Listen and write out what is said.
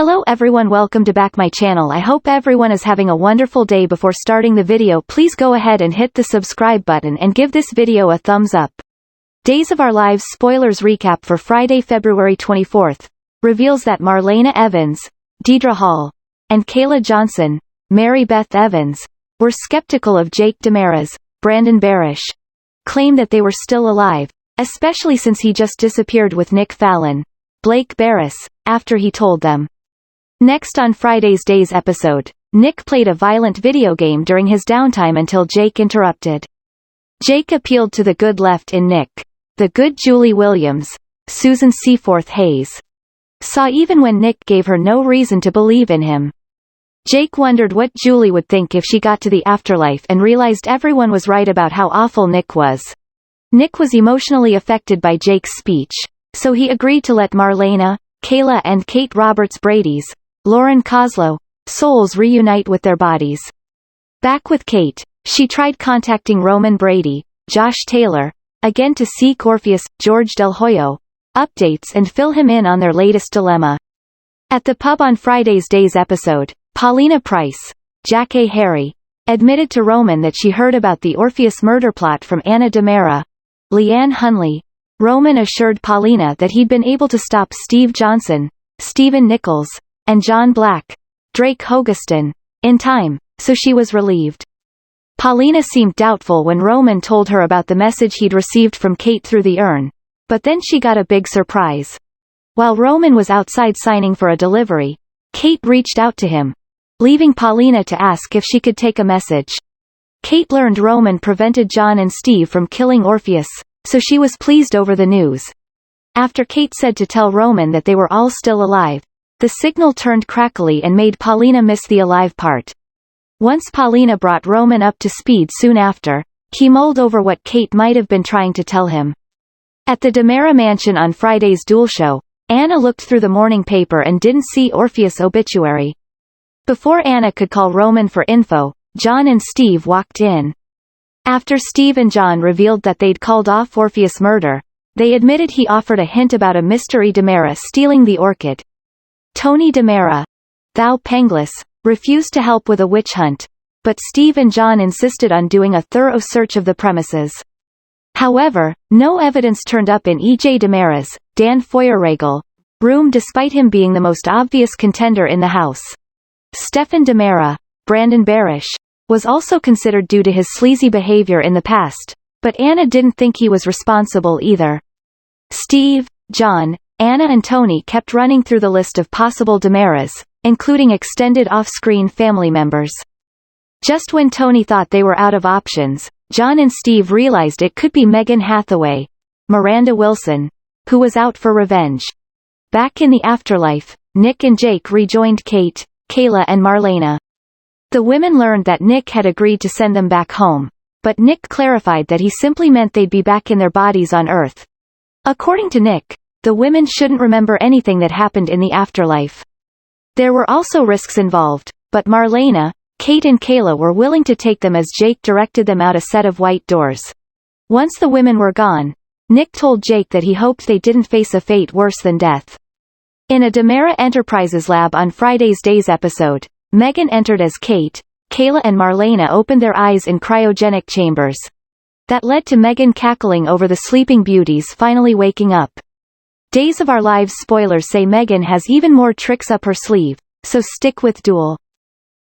Hello everyone, welcome to back my channel. I hope everyone is having a wonderful day. Before starting the video, please go ahead and hit the subscribe button and give this video a thumbs up. Days of Our Lives spoilers recap for Friday, February 24th, reveals that Marlena Evans, Deidre Hall, and Kayla Johnson, Mary Beth Evans, were skeptical of Jake DeMara's, Brandon Barish, claim that they were still alive, especially since he just disappeared with Nick Fallon, Blake Barris, after he told them. Next on Friday's Days episode, Nick played a violent video game during his downtime until Jake interrupted. Jake appealed to the good left in Nick. The good Julie Williams, Susan Seaforth Hayes, saw even when Nick gave her no reason to believe in him. Jake wondered what Julie would think if she got to the afterlife and realized everyone was right about how awful Nick was. Nick was emotionally affected by Jake's speech, so he agreed to let Marlena, Kayla and Kate Roberts Brady's, Lauren Koslow, souls reunite with their bodies. Back with Kate, she tried contacting Roman Brady, Josh Taylor, again to seek Orpheus, George Del Hoyo, updates and fill him in on their latest dilemma. At the pub on Friday's Days episode, Paulina Price, Jack A. Harry, admitted to Roman that she heard about the Orpheus murder plot from Anna DeMara, Leanne Hunley. Roman assured Paulina that he'd been able to stop Steve Johnson, Stephen Nichols, and John Black, Drake Hogestyn, in time, so she was relieved. Paulina seemed doubtful when Roman told her about the message he'd received from Kate through the urn, but then she got a big surprise. While Roman was outside signing for a delivery, Kate reached out to him, leaving Paulina to ask if she could take a message. Kate learned Roman prevented John and Steve from killing Orpheus, so she was pleased over the news. After Kate said to tell Roman that they were all still alive, the signal turned crackly and made Paulina miss the alive part. Once Paulina brought Roman up to speed soon after, he mulled over what Kate might have been trying to tell him. At the DeMara mansion on Friday's Duel show, Anna looked through the morning paper and didn't see Orpheus' obituary. Before Anna could call Roman for info, John and Steve walked in. After Steve and John revealed that they'd called off Orpheus' murder, they admitted he offered a hint about a mystery DeMara stealing the orchid. Tony DeMara, thou Penglis, refused to help with a witch hunt, but Steve and John insisted on doing a thorough search of the premises. However, no evidence turned up in E.J. DeMara's, Dan Feuerregel, room despite him being the most obvious contender in the house. Stephen DeMara, Brandon Barish, was also considered due to his sleazy behavior in the past, but Anna didn't think he was responsible either. Steve, John, Anna and Tony kept running through the list of possible DeMaras, including extended off-screen family members. Just when Tony thought they were out of options, John and Steve realized it could be Megan Hathaway, Miranda Wilson, who was out for revenge. Back in the afterlife, Nick and Jake rejoined Kate, Kayla and Marlena. The women learned that Nick had agreed to send them back home, but Nick clarified that he simply meant they'd be back in their bodies on Earth. According to Nick, the women shouldn't remember anything that happened in the afterlife. There were also risks involved, but Marlena, Kate and Kayla were willing to take them as Jake directed them out a set of white doors. Once the women were gone, Nick told Jake that he hoped they didn't face a fate worse than death. In a DeMara Enterprises lab on Friday's Days episode, Megan entered as Kate, Kayla and Marlena opened their eyes in cryogenic chambers. That led to Megan cackling over the sleeping beauties finally waking up. Days of Our Lives spoilers say Megan has even more tricks up her sleeve, so stick with Duel.